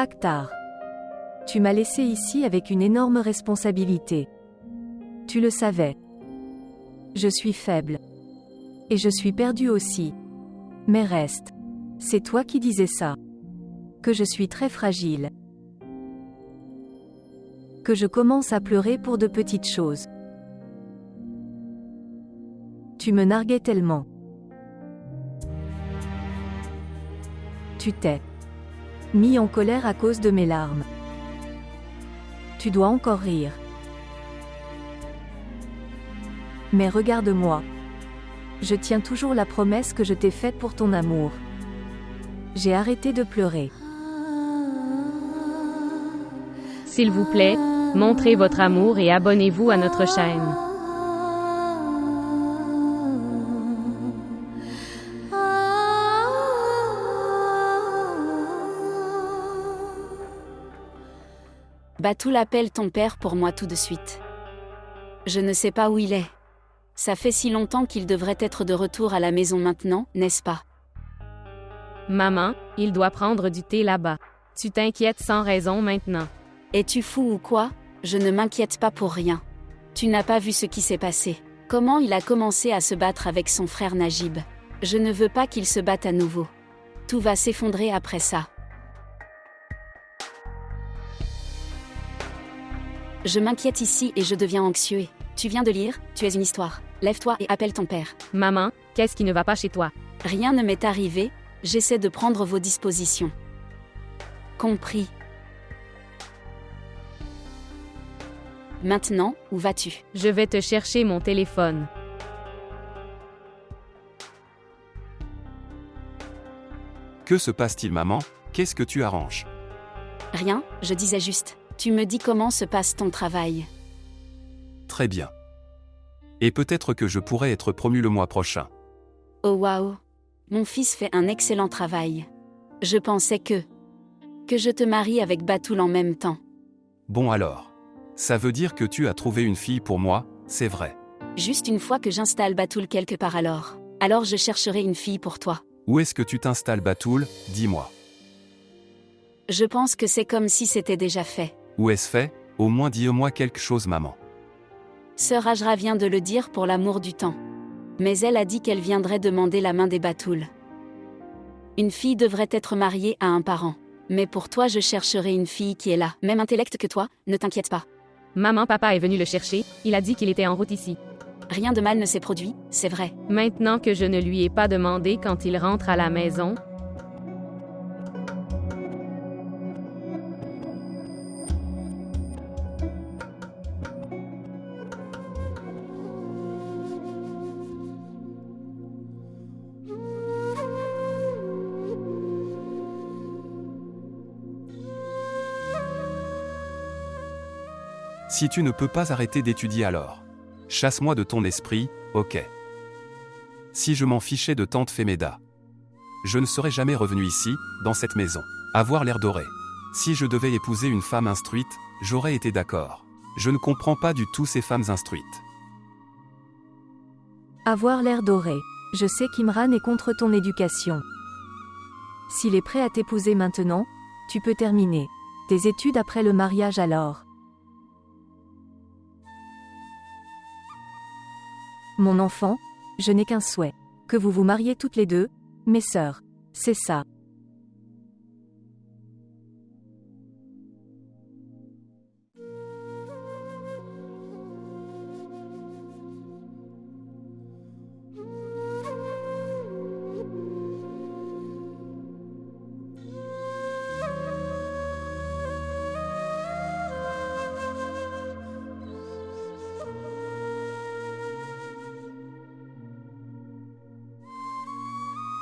Akhtar. Tu m'as laissé ici avec une énorme responsabilité. Tu le savais. Je suis faible. Et je suis perdue aussi. Mais reste. C'est toi qui disais ça. Que je suis très fragile. Que je commence à pleurer pour de petites choses. Tu me narguais tellement. Tu t'es mis en colère à cause de mes larmes. Tu dois encore rire. Mais regarde-moi. Je tiens toujours la promesse que je t'ai faite pour ton amour. J'ai arrêté de pleurer. S'il vous plaît, montrez votre amour et abonnez-vous à notre chaîne. Batoul, appelle ton père pour moi tout de suite. Je ne sais pas où il est. Ça fait si longtemps qu'il devrait être de retour à la maison maintenant, n'est-ce pas? Maman, il doit prendre du thé là-bas. Tu t'inquiètes sans raison maintenant. Es-tu fou ou quoi? Je ne m'inquiète pas pour rien. Tu n'as pas vu ce qui s'est passé. Comment il a commencé à se battre avec son frère Najib. Je ne veux pas qu'il se batte à nouveau. Tout va s'effondrer après ça. Je m'inquiète ici et je deviens anxieux. Tu viens de lire, tu es une histoire. Lève-toi et appelle ton père. Maman, qu'est-ce qui ne va pas chez toi? Rien ne m'est arrivé, j'essaie de prendre vos dispositions. Compris. Maintenant, où vas-tu? Je vais te chercher mon téléphone. Que se passe-t-il, maman? Qu'est-ce que tu arranges? Rien, je disais juste. Tu me dis comment se passe ton travail. Très bien. Et peut-être que je pourrais être promu le mois prochain. Oh waouh. Mon fils fait un excellent travail. Je pensais que je te marie avec Batoul en même temps. Bon alors. Ça veut dire que tu as trouvé une fille pour moi, c'est vrai. Juste une fois que j'installe Batoul quelque part alors. Alors je chercherai une fille pour toi. Où est-ce que tu t'installes, Batoul? Dis-moi. Je pense que c'est comme si c'était déjà fait. Où est-ce fait? Au moins dis-moi quelque chose, maman. Sœur Ajra vient de le dire pour l'amour du temps. Mais elle a dit qu'elle viendrait demander la main des Batoul. Une fille devrait être mariée à un parent. Mais pour toi je chercherai une fille qui est là, même intellect que toi, ne t'inquiète pas. Maman, papa est venu le chercher, il a dit qu'il était en route ici. Rien de mal ne s'est produit, c'est vrai. Maintenant que je ne lui ai pas demandé quand il rentre à la maison. Si tu ne peux pas arrêter d'étudier alors. Chasse-moi de ton esprit, ok. Si je m'en fichais de tante Femeda. Je ne serais jamais revenu ici, dans cette maison. Avoir l'air doré. Si je devais épouser une femme instruite, j'aurais été d'accord. Je ne comprends pas du tout ces femmes instruites. Avoir l'air doré. Je sais qu'Imran est contre ton éducation. S'il est prêt à t'épouser maintenant, tu peux terminer tes études après le mariage alors. Mon enfant, je n'ai qu'un souhait. Que vous vous mariez toutes les deux, mes sœurs. C'est ça.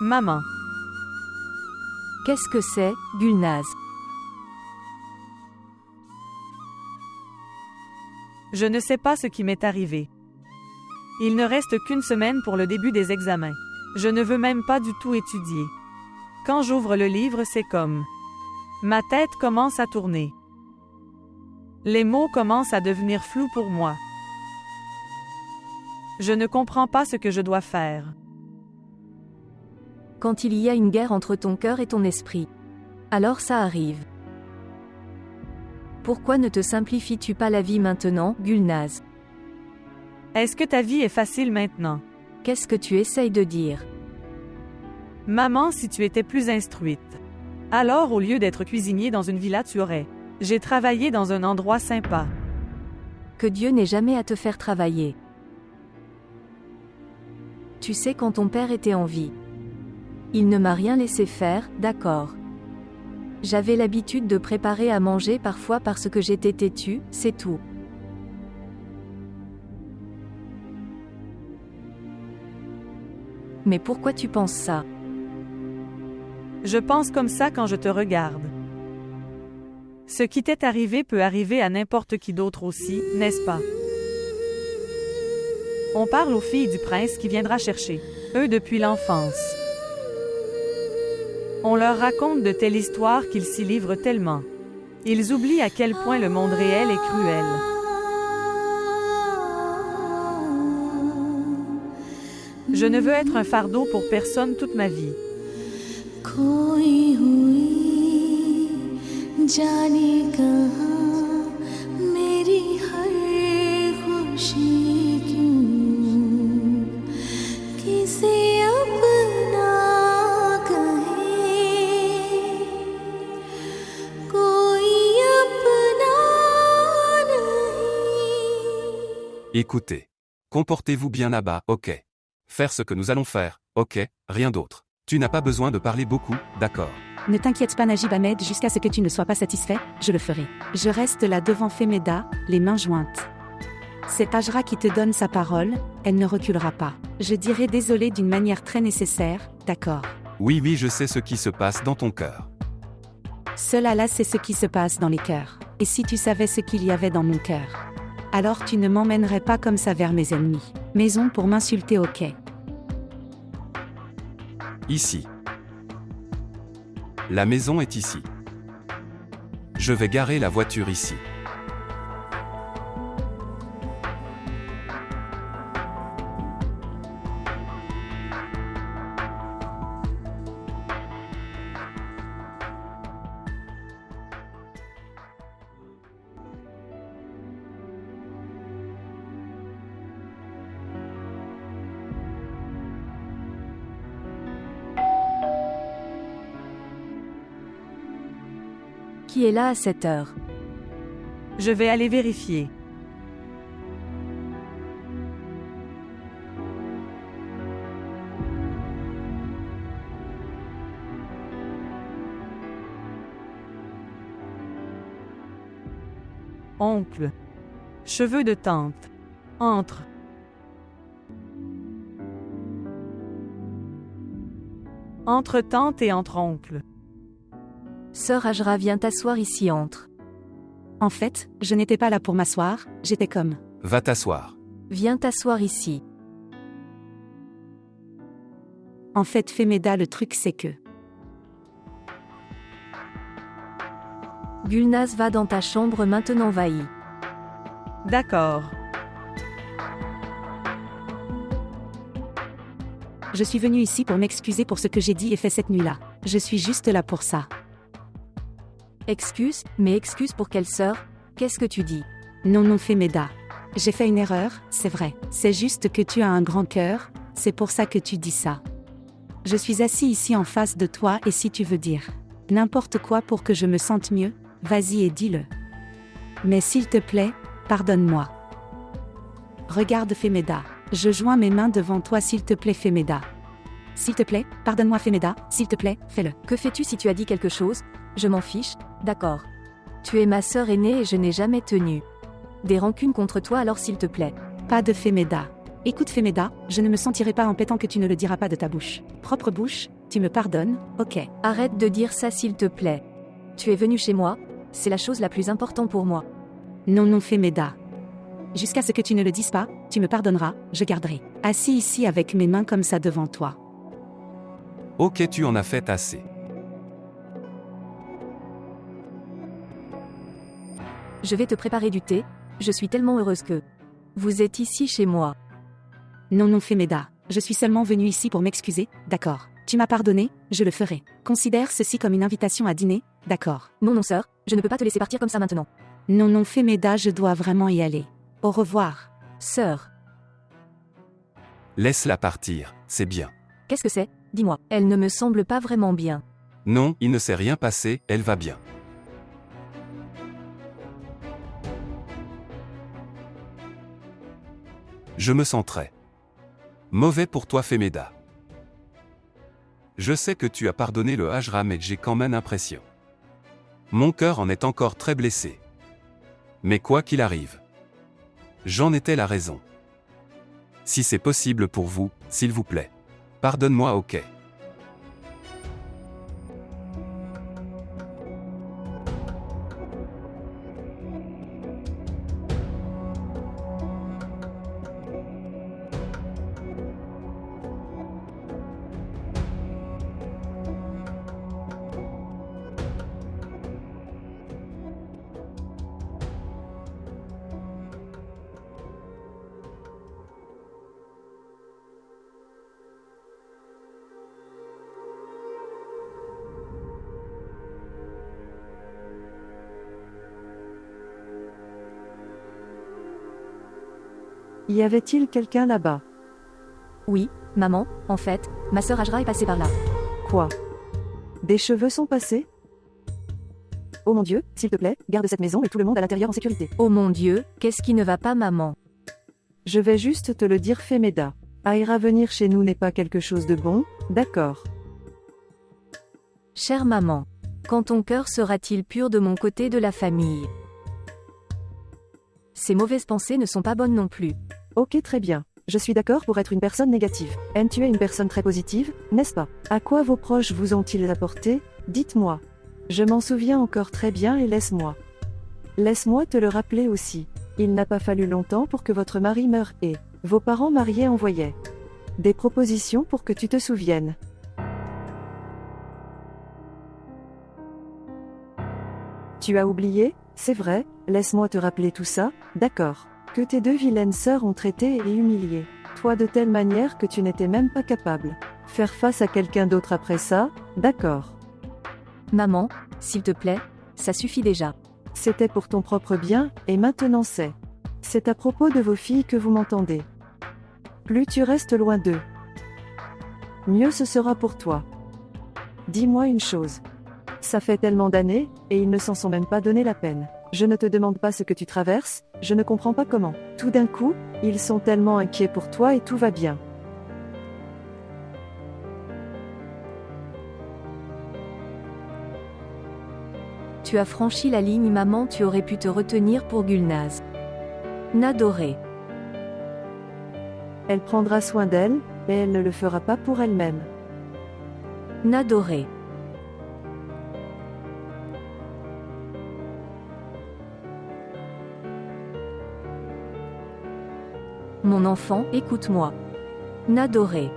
Maman. Qu'est-ce que c'est, Gulnaz? Je ne sais pas ce qui m'est arrivé. Il ne reste qu'une semaine pour le début des examens. Je ne veux même pas du tout étudier. Quand j'ouvre le livre, c'est comme... Ma tête commence à tourner. Les mots commencent à devenir flous pour moi. Je ne comprends pas ce que je dois faire. Quand il y a une guerre entre ton cœur et ton esprit. Alors ça arrive. Pourquoi ne te simplifies-tu pas la vie maintenant, Gulnaz? Est-ce que ta vie est facile maintenant? Qu'est-ce que tu essayes de dire? Maman, si tu étais plus instruite. Alors, au lieu d'être cuisinier dans une villa, tu aurais. J'ai travaillé dans un endroit sympa. Que Dieu n'ait jamais à te faire travailler. Tu sais quand ton père était en vie. Il ne m'a rien laissé faire, d'accord. J'avais l'habitude de préparer à manger parfois parce que j'étais têtue, c'est tout. Mais pourquoi tu penses ça? Je pense comme ça quand je te regarde. Ce qui t'est arrivé peut arriver à n'importe qui d'autre aussi, n'est-ce pas? On parle aux filles du prince qui viendra chercher eux depuis l'enfance. On leur raconte de telles histoires qu'ils s'y livrent tellement. Ils oublient à quel point le monde réel est cruel. Je ne veux être un fardeau pour personne toute ma vie. Écoutez. Comportez-vous bien là-bas, ok. Faire ce que nous allons faire, ok, rien d'autre. Tu n'as pas besoin de parler beaucoup, d'accord. Ne t'inquiète pas Najib Ahmed, jusqu'à ce que tu ne sois pas satisfait, je le ferai. Je reste là devant Femeda, les mains jointes. C'est Ajra qui te donne sa parole, elle ne reculera pas. Je dirai désolé d'une manière très nécessaire, d'accord. Oui, je sais ce qui se passe dans ton cœur. Seul Allah sait ce qui se passe dans les cœurs. Et si tu savais ce qu'il y avait dans mon cœur, alors tu ne m'emmènerais pas comme ça vers mes ennemis. Maison pour m'insulter, ok. Ici. La maison est ici. Je vais garer la voiture ici. Qui est là à cette heure? Je vais aller vérifier. Oncle. Cheveux de tante. Entre. Entre tante et entre oncle. Sœur Ajra, viens t'asseoir ici, entre. En fait, je n'étais pas là pour m'asseoir, j'étais comme. Va t'asseoir. Viens t'asseoir ici. En fait, Femeda, le truc c'est que. Gulnaz, va dans ta chambre maintenant, vaillis. D'accord. Je suis venue ici pour m'excuser pour ce que j'ai dit et fait cette nuit-là. Je suis juste là pour ça. Excuse, mais excuse pour quelle sœur? Qu'est-ce que tu dis? Non, Femeda. J'ai fait une erreur, c'est vrai. C'est juste que tu as un grand cœur, c'est pour ça que tu dis ça. Je suis assis ici en face de toi et si tu veux dire n'importe quoi pour que je me sente mieux, vas-y et dis-le. Mais s'il te plaît, pardonne-moi. Regarde Femeda. Je joins mes mains devant toi s'il te plaît Femeda. S'il te plaît, pardonne-moi Femeda, s'il te plaît, fais-le. Que fais-tu si tu as dit quelque chose? Je m'en fiche, d'accord. Tu es ma sœur aînée et je n'ai jamais tenu des rancunes contre toi, alors s'il te plaît. Pas de Femeda. Écoute Femeda, je ne me sentirai pas embêtant que tu ne le diras pas de ta bouche. Propre bouche, tu me pardonnes, ok. Arrête de dire ça s'il te plaît. Tu es venu chez moi, c'est la chose la plus importante pour moi. Non, Femeda. Jusqu'à ce que tu ne le dises pas, tu me pardonneras, je garderai. Assis ici avec mes mains comme ça devant toi. Ok, tu en as fait assez. Je vais te préparer du thé, je suis tellement heureuse que vous êtes ici chez moi. Non, Femeda. Je suis seulement venue ici pour m'excuser, d'accord. Tu m'as pardonné, je le ferai. Considère ceci comme une invitation à dîner, d'accord. Non, sœur, je ne peux pas te laisser partir comme ça maintenant. Non, non, Femeda, je dois vraiment y aller. Au revoir. Sœur, Laisse-la partir, c'est bien. qu'est-ce que c'est? Dis-moi. Elle ne me semble pas vraiment bien. Non, il ne s'est rien passé, elle va bien. Je me sens très mauvais pour toi, Femeda. Je sais que tu as pardonné le Hajra, mais j'ai quand même l'impression. Mon cœur en est encore très blessé. Mais quoi qu'il arrive, j'en étais la raison. Si c'est possible pour vous, s'il vous plaît. Pardonne-moi, ok. Y avait-il quelqu'un là-bas? Oui, maman, en fait, ma sœur Hajra est passée par là. Quoi? Des cheveux sont passés? Oh mon Dieu, s'il te plaît, garde cette maison et tout le monde à l'intérieur en sécurité. Oh mon Dieu, qu'est-ce qui ne va pas, maman? Je vais juste te le dire, Femeda. Aïra, venir chez nous n'est pas quelque chose de bon, d'accord? Chère maman, quand ton cœur sera-t-il pur de mon côté de la famille? Ces mauvaises pensées ne sont pas bonnes non plus. Ok, très bien. Je suis d'accord pour être une personne négative. Tu es une personne très positive, n'est-ce pas? À quoi vos proches vous ont-ils apporté? Dites-moi. Je m'en souviens encore très bien et laisse-moi te le rappeler aussi. Il n'a pas fallu longtemps pour que votre mari meure et vos parents mariés envoyaient des propositions pour que tu te souviennes. Tu as oublié? C'est vrai, laisse-moi te rappeler tout ça, d'accord. Que tes deux vilaines sœurs ont traité et humilié toi de telle manière que tu n'étais même pas capable faire face à quelqu'un d'autre après ça, d'accord. Maman, s'il te plaît, ça suffit déjà. C'était pour ton propre bien, et maintenant c'est à propos de vos filles que vous m'entendez. Plus tu restes loin d'eux, mieux ce sera pour toi. Dis-moi une chose. Ça fait tellement d'années, et ils ne s'en sont même pas donné la peine. Je ne te demande pas ce que tu traverses, je ne comprends pas comment. Tout d'un coup, ils sont tellement inquiets pour toi et tout va bien. Tu as franchi la ligne, maman, tu aurais pu te retenir pour Gulnaz. Nadoré. Elle prendra soin d'elle, et elle ne le fera pas pour elle-même. Nadoré. Mon enfant, écoute-moi. Nadoré.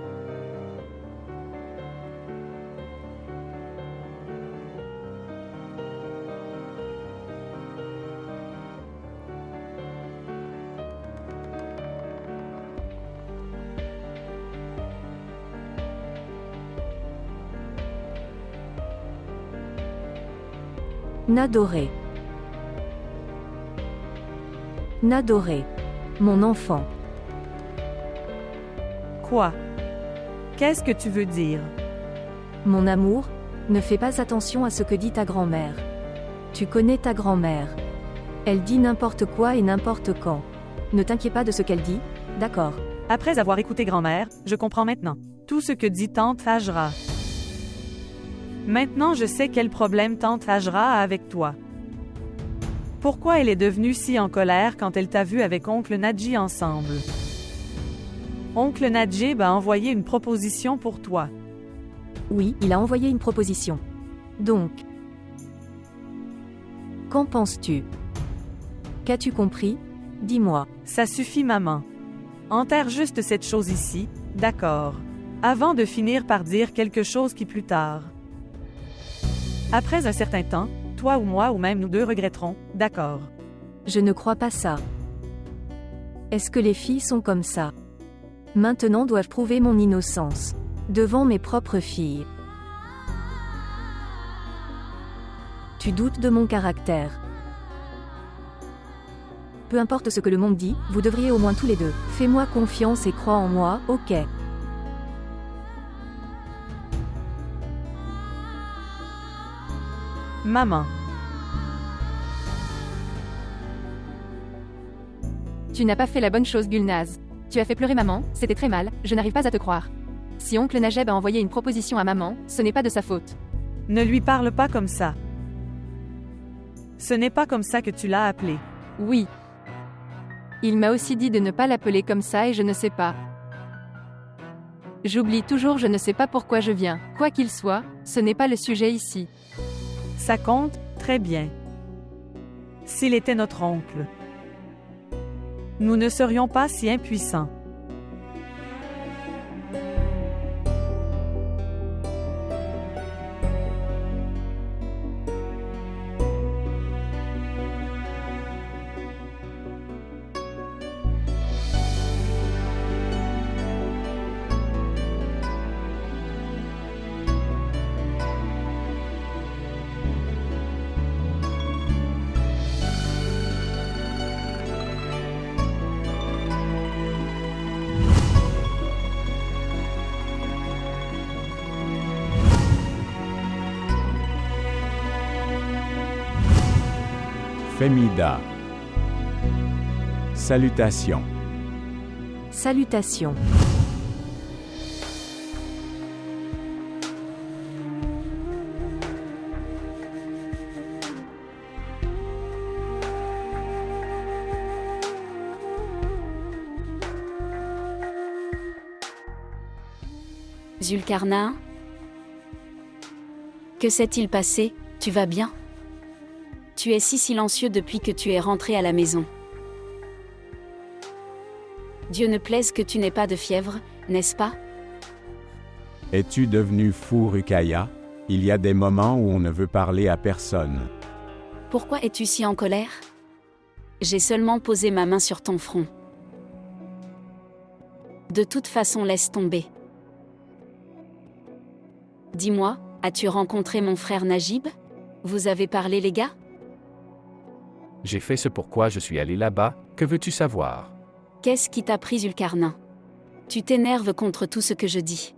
Nadoré. Nadoré. Mon enfant. Quoi? Qu'est-ce que tu veux dire? Mon amour, ne fais pas attention à ce que dit ta grand-mère. Tu connais ta grand-mère. Elle dit n'importe quoi et n'importe quand. Ne t'inquiète pas de ce qu'elle dit, d'accord? Après avoir écouté grand-mère, je comprends maintenant tout ce que dit tante Hajra. Maintenant je sais quel problème tante Hajra a avec toi. Pourquoi elle est devenue si en colère quand elle t'a vu avec oncle Najib ensemble? Oncle Najib a envoyé une proposition pour toi. Oui, il a envoyé une proposition. Donc, qu'en penses-tu? Qu'as-tu compris? Dis-moi. Ça suffit, maman. Enterre juste cette chose ici, d'accord. Avant de finir par dire quelque chose qui plus tard. Après un certain temps, toi ou moi ou même nous deux regretterons, d'accord. Je ne crois pas ça. Est-ce que les filles sont comme ça? Maintenant dois-je prouver mon innocence devant mes propres filles? Tu doutes de mon caractère. Peu importe ce que le monde dit, vous devriez au moins tous les deux. Fais-moi confiance et crois en moi, ok? Maman. Tu n'as pas fait la bonne chose, Gulnaz. Tu as fait pleurer maman, c'était très mal, je n'arrive pas à te croire. Si oncle Najeb a envoyé une proposition à maman, ce n'est pas de sa faute. Ne lui parle pas comme ça. Ce n'est pas comme ça que tu l'as appelé. Oui. Il m'a aussi dit de ne pas l'appeler comme ça et je ne sais pas. J'oublie toujours, je ne sais pas pourquoi je viens. Quoi qu'il soit, ce n'est pas le sujet ici. Ça compte, très bien. S'il était notre oncle, nous ne serions pas si impuissants. Femida. Salutations. Salutations. Zulkarnain? Que s'est-il passé? Tu vas bien? Tu es si silencieux depuis que tu es rentré à la maison. Dieu ne plaise que tu n'aies pas de fièvre, n'est-ce pas? Es-tu devenu fou, Ruqayya? Il y a des moments où on ne veut parler à personne. Pourquoi es-tu si en colère? J'ai seulement posé ma main sur ton front. De toute façon, laisse tomber. Dis-moi, as-tu rencontré mon frère Najib? Vous avez parlé, les gars? J'ai fait ce pourquoi je suis allé là-bas, que veux-tu savoir? Qu'est-ce qui t'a pris, Zulkarnain? Tu t'énerves contre tout ce que je dis.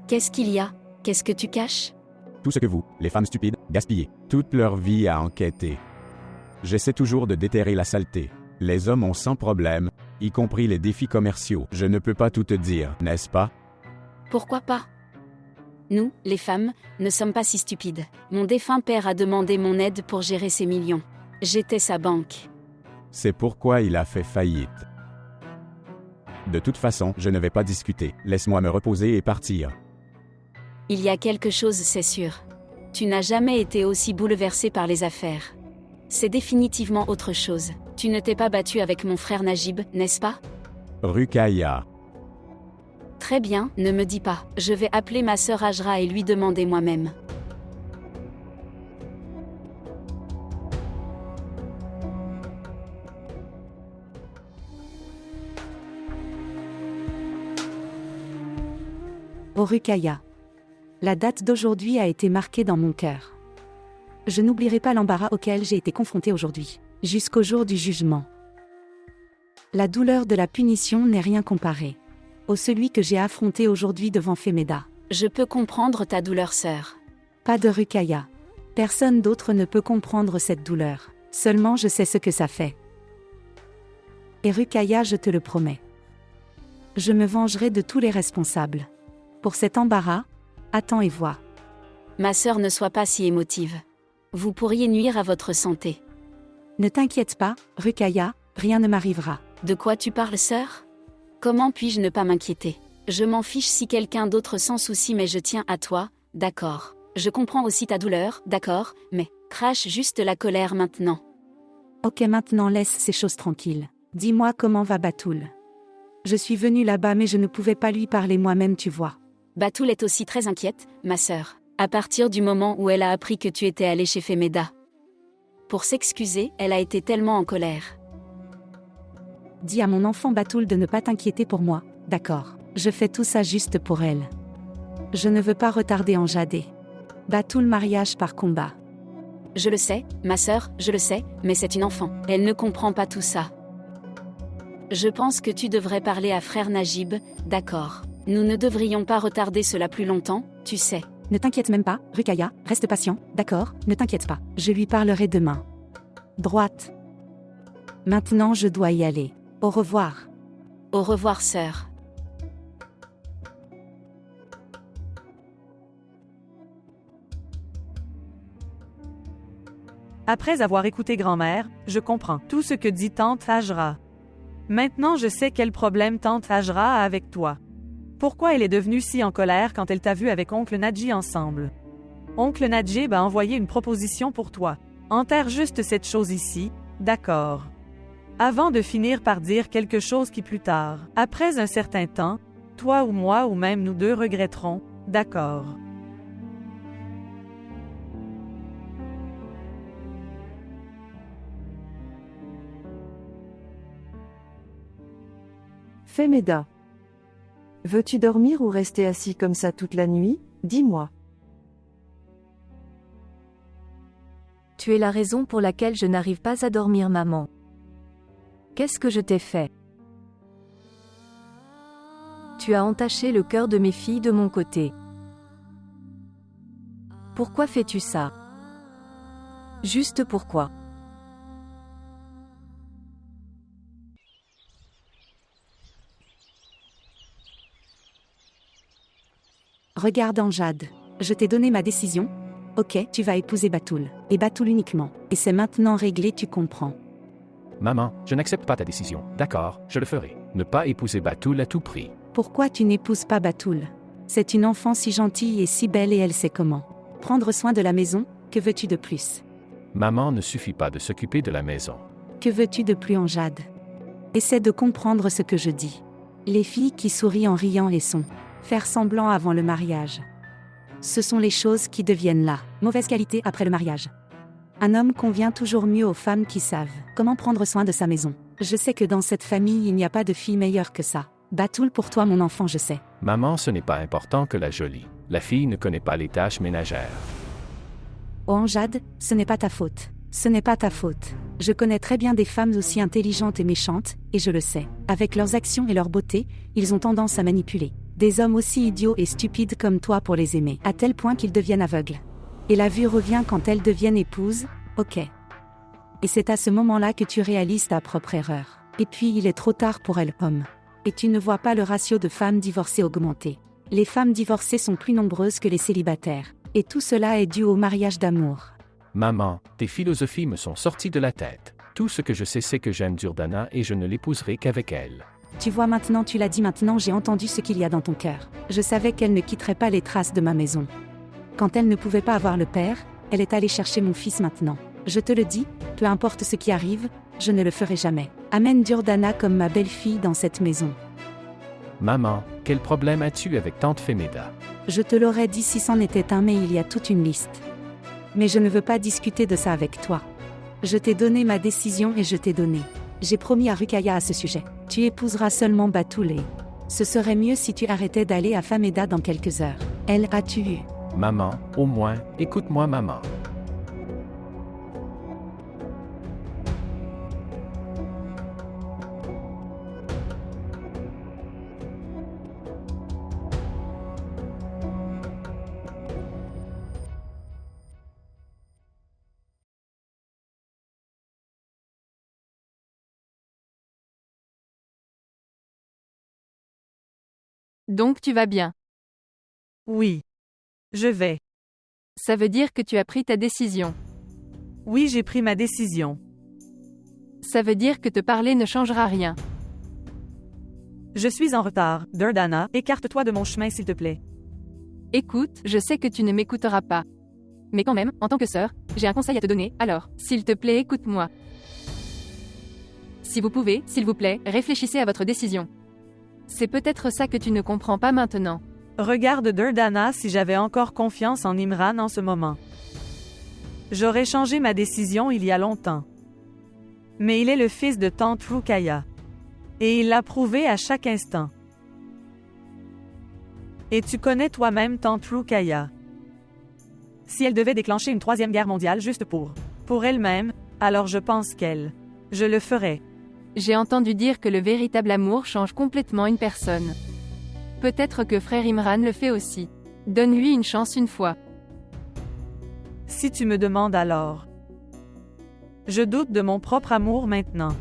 Qu'est-ce qu'il y a? Qu'est-ce que tu caches? Tout ce que vous, les femmes stupides, gaspillez toute leur vie à enquêter. J'essaie toujours de déterrer la saleté. Les hommes ont 100 problèmes, y compris les défis commerciaux. Je ne peux pas tout te dire, n'est-ce pas? Pourquoi pas? Nous, les femmes, ne sommes pas si stupides. Mon défunt père a demandé mon aide pour gérer ses millions. J'étais sa banque. C'est pourquoi il a fait faillite. De toute façon, je ne vais pas discuter. Laisse-moi me reposer et partir. Il y a quelque chose, c'est sûr. Tu n'as jamais été aussi bouleversé par les affaires. C'est définitivement autre chose. Tu ne t'es pas battu avec mon frère Najib, n'est-ce pas? Ruqayya. Très bien, ne me dis pas. Je vais appeler ma sœur Ajra et lui demander moi-même. Ô Ruqayya. La date d'aujourd'hui a été marquée dans mon cœur. Je n'oublierai pas l'embarras auquel j'ai été confrontée aujourd'hui, jusqu'au jour du jugement. La douleur de la punition n'est rien comparée au celui que j'ai affronté aujourd'hui devant Femida. Je peux comprendre ta douleur, sœur. Pas de Ruqayya. Personne d'autre ne peut comprendre cette douleur. Seulement je sais ce que ça fait. Et Ruqayya, je te le promets. Je me vengerai de tous les responsables. Pour cet embarras, attends et vois. Ma sœur, ne sois pas si émotive. Vous pourriez nuire à votre santé. Ne t'inquiète pas, Ruqayya, rien ne m'arrivera. De quoi tu parles, sœur? Comment puis-je ne pas m'inquiéter? Je m'en fiche si quelqu'un d'autre sans souci, mais je tiens à toi, d'accord. Je comprends aussi ta douleur, d'accord, mais crache juste la colère maintenant. Ok, maintenant laisse ces choses tranquilles. Dis-moi comment va Batoul. Je suis venue là-bas mais je ne pouvais pas lui parler moi-même, tu vois. Batoul est aussi très inquiète, ma sœur, à partir du moment où elle a appris que tu étais allée chez Femida. Pour s'excuser, elle a été tellement en colère. Dis à mon enfant Batoul de ne pas t'inquiéter pour moi, d'accord. Je fais tout ça juste pour elle. Je ne veux pas retarder Enjadé. Batoul, mariage par combat. Je le sais, ma sœur, je le sais, mais c'est une enfant. Elle ne comprend pas tout ça. Je pense que tu devrais parler à frère Najib, d'accord. Nous ne devrions pas retarder cela plus longtemps, tu sais. Ne t'inquiète même pas, Ruqaïa, reste patient, d'accord, ne t'inquiète pas. Je lui parlerai demain. Droite. Maintenant je dois y aller. Au revoir. Au revoir, sœur. Après avoir écouté grand-mère, je comprends tout ce que dit tante Hajra. Maintenant je sais quel problème tante Hajra a avec toi. Pourquoi elle est devenue si en colère quand elle t'a vu avec oncle Nadji ensemble? Oncle Najib a envoyé une proposition pour toi. Enterre juste cette chose ici, d'accord. Avant de finir par dire quelque chose qui plus tard, après un certain temps, toi ou moi ou même nous deux regretterons, d'accord. Femeda. Veux-tu dormir ou rester assis comme ça toute la nuit? Dis-moi. Tu es la raison pour laquelle je n'arrive pas à dormir, maman. Qu'est-ce que je t'ai fait? Tu as entaché le cœur de mes filles de mon côté. Pourquoi fais-tu ça? Juste pourquoi? Regarde Amjad. Je t'ai donné ma décision. Ok, tu vas épouser Batoul. Et Batoul uniquement. Et c'est maintenant réglé, tu comprends. Maman, je n'accepte pas ta décision. D'accord, je le ferai. Ne pas épouser Batoul à tout prix. Pourquoi tu n'épouses pas Batoul? C'est une enfant si gentille et si belle et elle sait comment. Prendre soin de la maison, que veux-tu de plus? Maman ne suffit pas de s'occuper de la maison. Que veux-tu de plus, Amjad? Essaie de comprendre ce que je dis. Les filles qui sourient en riant et sont faire semblant avant le mariage. Ce sont les choses qui deviennent là. Mauvaise qualité après le mariage. Un homme convient toujours mieux aux femmes qui savent comment prendre soin de sa maison. Je sais que dans cette famille il n'y a pas de fille meilleure que ça. Batoul pour toi mon enfant, je sais. Maman, ce n'est pas important que la jolie. La fille ne connaît pas les tâches ménagères. Oh Amjad, ce n'est pas ta faute. Ce n'est pas ta faute. Je connais très bien des femmes aussi intelligentes et méchantes, et je le sais. Avec leurs actions et leur beauté, ils ont tendance à manipuler. Des hommes aussi idiots et stupides comme toi pour les aimer, à tel point qu'ils deviennent aveugles. Et la vue revient quand elles deviennent épouses, ok. Et c'est à ce moment-là que tu réalises ta propre erreur. Et puis il est trop tard pour elles, homme. Et tu ne vois pas le ratio de femmes divorcées augmenter. Les femmes divorcées sont plus nombreuses que les célibataires. Et tout cela est dû au mariage d'amour. Maman, tes philosophies me sont sorties de la tête. Tout ce que je sais, c'est que j'aime Durdana et je ne l'épouserai qu'avec elle. Tu vois maintenant, tu l'as dit maintenant, j'ai entendu ce qu'il y a dans ton cœur. Je savais qu'elle ne quitterait pas les traces de ma maison. Quand elle ne pouvait pas avoir le père, elle est allée chercher mon fils maintenant. Je te le dis, peu importe ce qui arrive, je ne le ferai jamais. Amène Durdana comme ma belle-fille dans cette maison. Maman, quel problème as-tu avec tante Femeda? Je te l'aurais dit si c'en était un, mais il y a toute une liste. Mais je ne veux pas discuter de ça avec toi. Je t'ai donné ma décision et je t'ai donné. J'ai promis à Ruqaïa à ce sujet. Tu épouseras seulement Batoul et ce serait mieux si tu arrêtais d'aller à Femeda dans quelques heures. Elle a-tu eu? Maman, au moins, écoute-moi maman. Donc tu vas bien. Oui. Je vais. Ça veut dire que tu as pris ta décision. Oui, j'ai pris ma décision. Ça veut dire que te parler ne changera rien. Je suis en retard. Durdana, écarte-toi de mon chemin s'il te plaît. Écoute, je sais que tu ne m'écouteras pas. Mais quand même, en tant que sœur, j'ai un conseil à te donner, alors, s'il te plaît, écoute-moi. Si vous pouvez, s'il vous plaît, réfléchissez à votre décision. C'est peut-être ça que tu ne comprends pas maintenant. Regarde Durdana, si j'avais encore confiance en Imran en ce moment. J'aurais changé ma décision il y a longtemps. Mais il est le fils de tante Ruqaïa. Et il l'a prouvé à chaque instant. Et tu connais toi-même tante Ruqaïa. Si elle devait déclencher une troisième guerre mondiale juste pour elle-même, alors je pense je le ferais. J'ai entendu dire que le véritable amour change complètement une personne. Peut-être que frère Imran le fait aussi. Donne-lui une chance une fois. Si tu me demandes alors. Je doute de mon propre amour maintenant.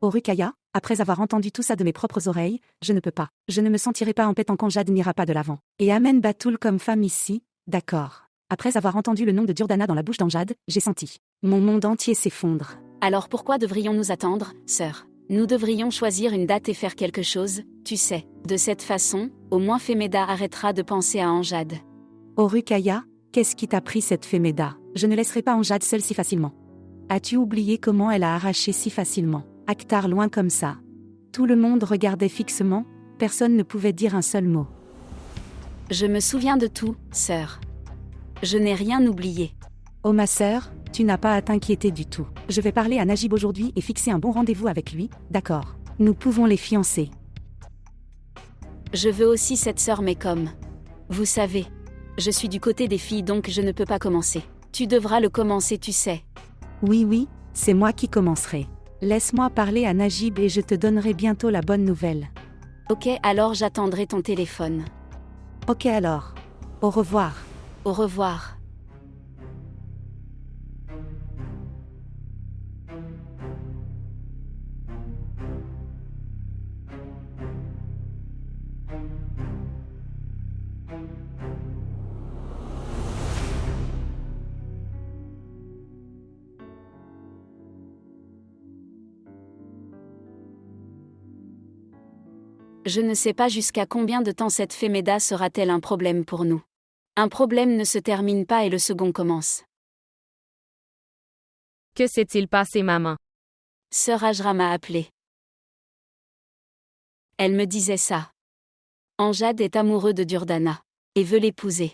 Oh Ruqayya, après avoir entendu tout ça de mes propres oreilles, je ne peux pas. Je ne me sentirai pas en paix tant qu'Amjad n'ira pas de l'avant. Et amène Batoul comme femme ici, d'accord. Après avoir entendu le nom de Durdana dans la bouche d'Amjad, j'ai senti mon monde entier s'effondre. Alors pourquoi devrions-nous attendre, sœur? Nous devrions choisir une date et faire quelque chose, tu sais. De cette façon, au moins Femeda arrêtera de penser à Amjad. Oh Ruqayya, qu'est-ce qui t'a pris cette Femeda? Je ne laisserai pas Amjad seule si facilement. As-tu oublié comment elle a arraché si facilement Akhtar loin comme ça. Tout le monde regardait fixement, personne ne pouvait dire un seul mot. Je me souviens de tout, sœur. Je n'ai rien oublié. Oh ma sœur, tu n'as pas à t'inquiéter du tout. Je vais parler à Najib aujourd'hui et fixer un bon rendez-vous avec lui, d'accord. Nous pouvons les fiancer. Je veux aussi cette sœur mais comme... Vous savez, je suis du côté des filles donc je ne peux pas commencer. Tu devras le commencer tu sais. Oui, c'est moi qui commencerai. Laisse-moi parler à Najib et je te donnerai bientôt la bonne nouvelle. Ok, alors j'attendrai ton téléphone. Ok alors. Au revoir. Au revoir. Je ne sais pas jusqu'à combien de temps cette Femeda sera-t-elle un problème pour nous. Un problème ne se termine pas et le second commence. Que s'est-il passé, maman? Sœur Ajra m'a appelé. Elle me disait ça. Amjad est amoureux de Durdana et veut l'épouser.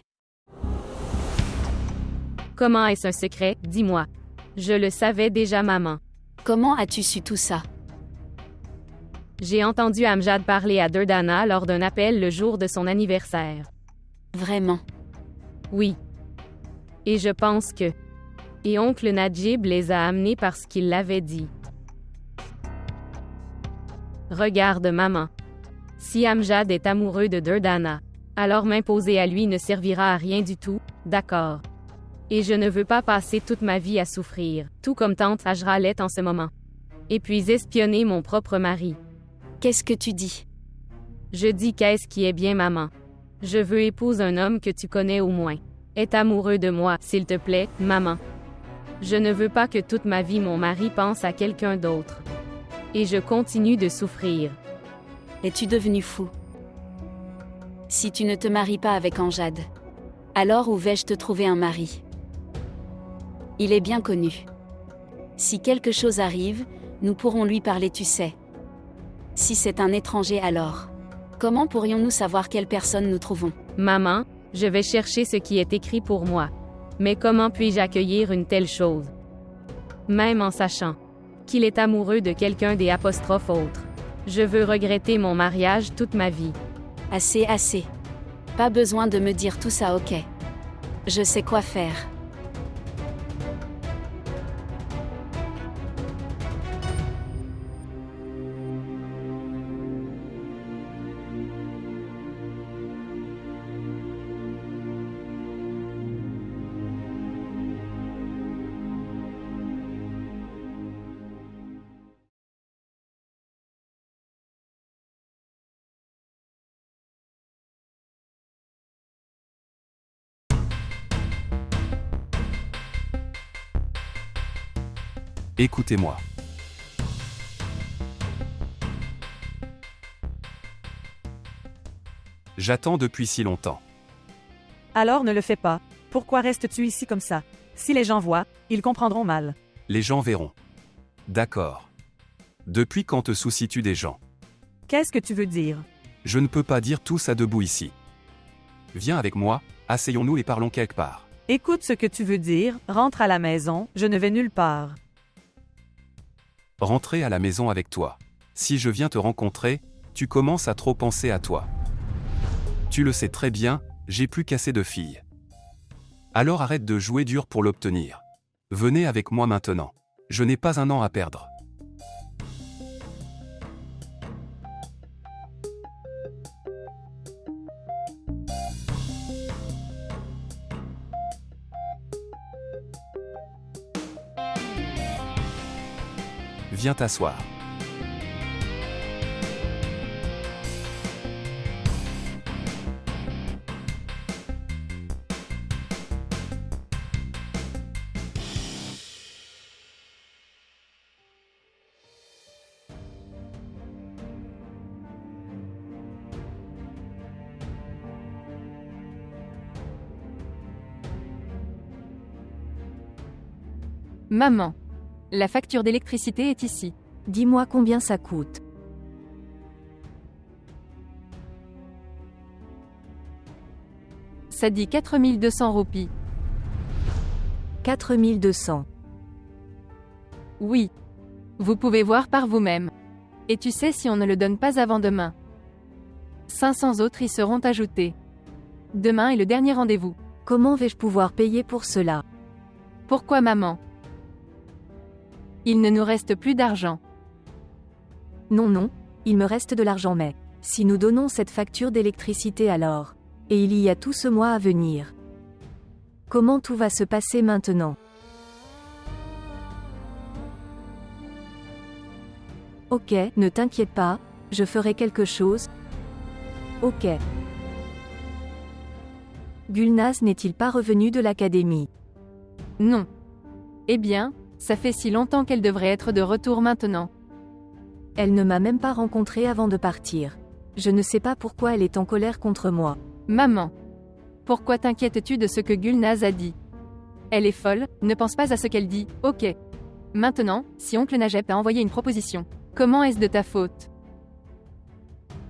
Comment est-ce un secret? Dis-moi. Je le savais déjà, maman. Comment as-tu su tout ça? J'ai entendu Amjad parler à Durdana lors d'un appel le jour de son anniversaire. Vraiment? Oui. Et je pense que... Et oncle Najib les a amenés parce qu'il l'avait dit. Regarde, maman. Si Amjad est amoureux de Durdana, alors m'imposer à lui ne servira à rien du tout, d'accord. Et je ne veux pas passer toute ma vie à souffrir, tout comme tante Ajra l'est en ce moment. Et puis espionner mon propre mari. Qu'est-ce que tu dis? Je dis qu'est-ce qui est bien, maman. Je veux épouser un homme que tu connais au moins. Est amoureux de moi, s'il te plaît, maman. Je ne veux pas que toute ma vie mon mari pense à quelqu'un d'autre. Et je continue de souffrir. Es-tu devenu fou? Si tu ne te maries pas avec Amjad, alors où vais-je te trouver un mari? Il est bien connu. Si quelque chose arrive, nous pourrons lui parler, tu sais. Si c'est un étranger alors, comment pourrions-nous savoir quelle personne nous trouvons? Maman, je vais chercher ce qui est écrit pour moi. Mais comment puis-je accueillir une telle chose? Même en sachant qu'il est amoureux de quelqu'un des apostrophes autres. Je veux regretter mon mariage toute ma vie. Assez. Pas besoin de me dire tout ça, ok. Je sais quoi faire. Écoutez-moi. J'attends depuis si longtemps. Alors ne le fais pas. Pourquoi restes-tu ici comme ça? Si les gens voient, ils comprendront mal. Les gens verront. D'accord. Depuis quand te soucies-tu des gens? Qu'est-ce que tu veux dire? Je ne peux pas dire tout ça debout ici. Viens avec moi, asseyons-nous et parlons quelque part. Écoute ce que tu veux dire, rentre à la maison, je ne vais nulle part. Rentrer à la maison avec toi. Si je viens te rencontrer, tu commences à trop penser à toi. Tu le sais très bien, j'ai plus qu'assez de filles. Alors arrête de jouer dur pour l'obtenir. Venez avec moi maintenant. Je n'ai pas un an à perdre. Viens t'asseoir. Maman. La facture d'électricité est ici. Dis-moi combien ça coûte. Ça dit 4200 roupies. 4200. Oui. Vous pouvez voir par vous-même. Et tu sais si on ne le donne pas avant demain. 500 autres y seront ajoutés. Demain est le dernier rendez-vous. Comment vais-je pouvoir payer pour cela? Pourquoi maman? Il ne nous reste plus d'argent. Non, non, il me reste de l'argent mais, si nous donnons cette facture d'électricité alors, et il y a tout ce mois à venir. Comment tout va se passer maintenant? Ok, ne t'inquiète pas, je ferai quelque chose. Ok. Gulnaz n'est-il pas revenu de l'académie? Non. Eh bien, ça fait si longtemps qu'elle devrait être de retour maintenant. Elle ne m'a même pas rencontré avant de partir. Je ne sais pas pourquoi elle est en colère contre moi. Maman. Pourquoi t'inquiètes-tu de ce que Gulnaz a dit? Elle est folle, ne pense pas à ce qu'elle dit, ok. Maintenant, si oncle Najep a envoyé une proposition, comment est-ce de ta faute?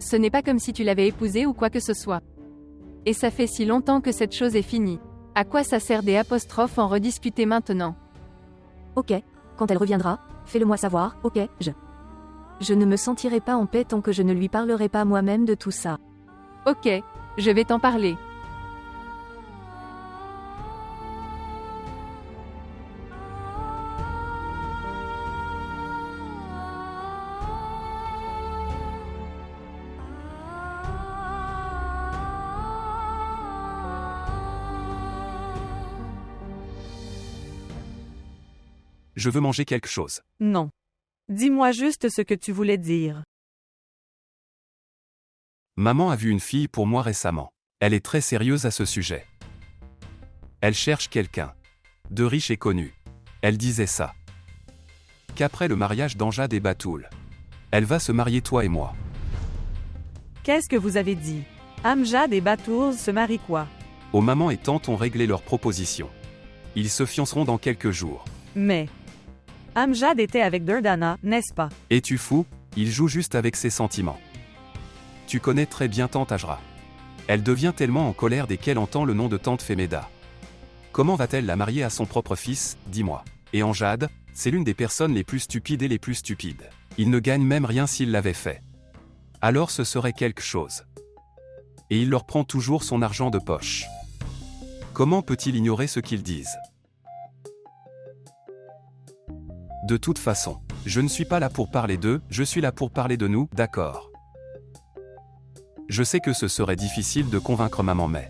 Ce n'est pas comme si tu l'avais épousée ou quoi que ce soit. Et ça fait si longtemps que cette chose est finie. À quoi ça sert des apostrophes en rediscuter maintenant? Ok, quand elle reviendra, fais-le-moi savoir, ok, Je ne me sentirai pas en paix tant que je ne lui parlerai pas moi-même de tout ça. Ok, je vais t'en parler. Je veux manger quelque chose. Non. Dis-moi juste ce que tu voulais dire. Maman a vu une fille pour moi récemment. Elle est très sérieuse à ce sujet. Elle cherche quelqu'un de riche et connu. Elle disait ça. Qu'après le mariage d'Amjad et Batoul, elle va se marier toi et moi. Qu'est-ce que vous avez dit? Amjad et Batoul se marient quoi? Aux maman et tante ont réglé leur proposition. Ils se fianceront dans quelques jours. Mais Amjad était avec Durdana, n'est-ce pas? Es-tu fou? Il joue juste avec ses sentiments. Tu connais très bien tante Ajra. Elle devient tellement en colère dès qu'elle entend le nom de tante Femeda. Comment va-t-elle la marier à son propre fils, dis-moi? Et Amjad, c'est l'une des personnes les plus stupides et les plus stupides. Il ne gagne même rien s'il l'avait fait. Alors ce serait quelque chose. Et il leur prend toujours son argent de poche. Comment peut-il ignorer ce qu'ils disent? De toute façon, je ne suis pas là pour parler d'eux, je suis là pour parler de nous, d'accord? Je sais que ce serait difficile de convaincre maman mais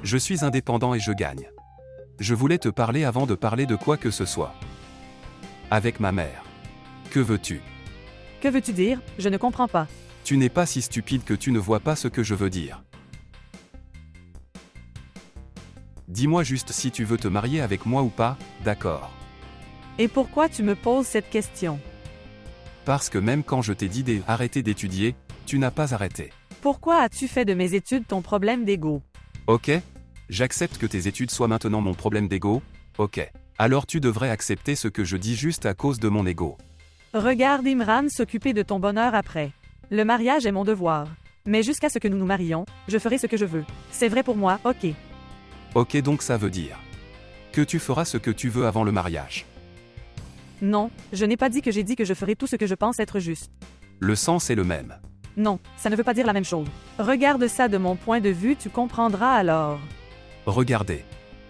je suis indépendant et je gagne. Je voulais te parler avant de parler de quoi que ce soit. Avec ma mère. Que veux-tu? Que veux-tu dire? Je ne comprends pas. Tu n'es pas si stupide que tu ne vois pas ce que je veux dire. Dis-moi juste si tu veux te marier avec moi ou pas, d'accord? Et pourquoi tu me poses cette question? Parce que même quand je t'ai dit d'arrêter d'étudier, tu n'as pas arrêté. Pourquoi as-tu fait de mes études ton problème d'ego? Ok, j'accepte que tes études soient maintenant mon problème d'ego, ok. Alors tu devrais accepter ce que je dis juste à cause de mon ego. Regarde Imran s'occuper de ton bonheur après. Le mariage est mon devoir. Mais jusqu'à ce que nous nous marions, je ferai ce que je veux. C'est vrai pour moi, ok. Ok, donc ça veut dire que tu feras ce que tu veux avant le mariage. Non, je n'ai pas dit que j'ai dit que je ferai tout ce que je pense être juste. Le sens est le même. Non, ça ne veut pas dire la même chose. Regarde ça de mon point de vue, tu comprendras alors. Regardez.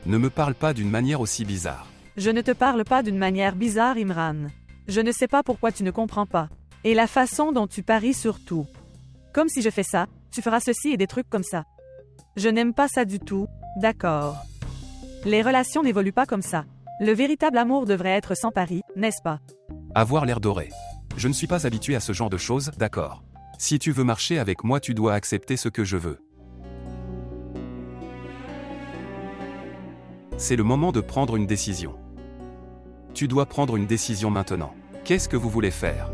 Ne me parle pas d'une manière aussi bizarre. Je ne te parle pas d'une manière bizarre, Imran. Je ne sais pas pourquoi tu ne comprends pas. Et la façon dont tu paries sur tout. Comme si je fais ça, tu feras ceci et des trucs comme ça. Je n'aime pas ça du tout, d'accord. Les relations n'évoluent pas comme ça. Le véritable amour devrait être sans pari, n'est-ce pas? Avoir l'air doré. Je ne suis pas habitué à ce genre de choses, d'accord. Si tu veux marcher avec moi, tu dois accepter ce que je veux. C'est le moment de prendre une décision. Tu dois prendre une décision maintenant. Qu'est-ce que vous voulez faire?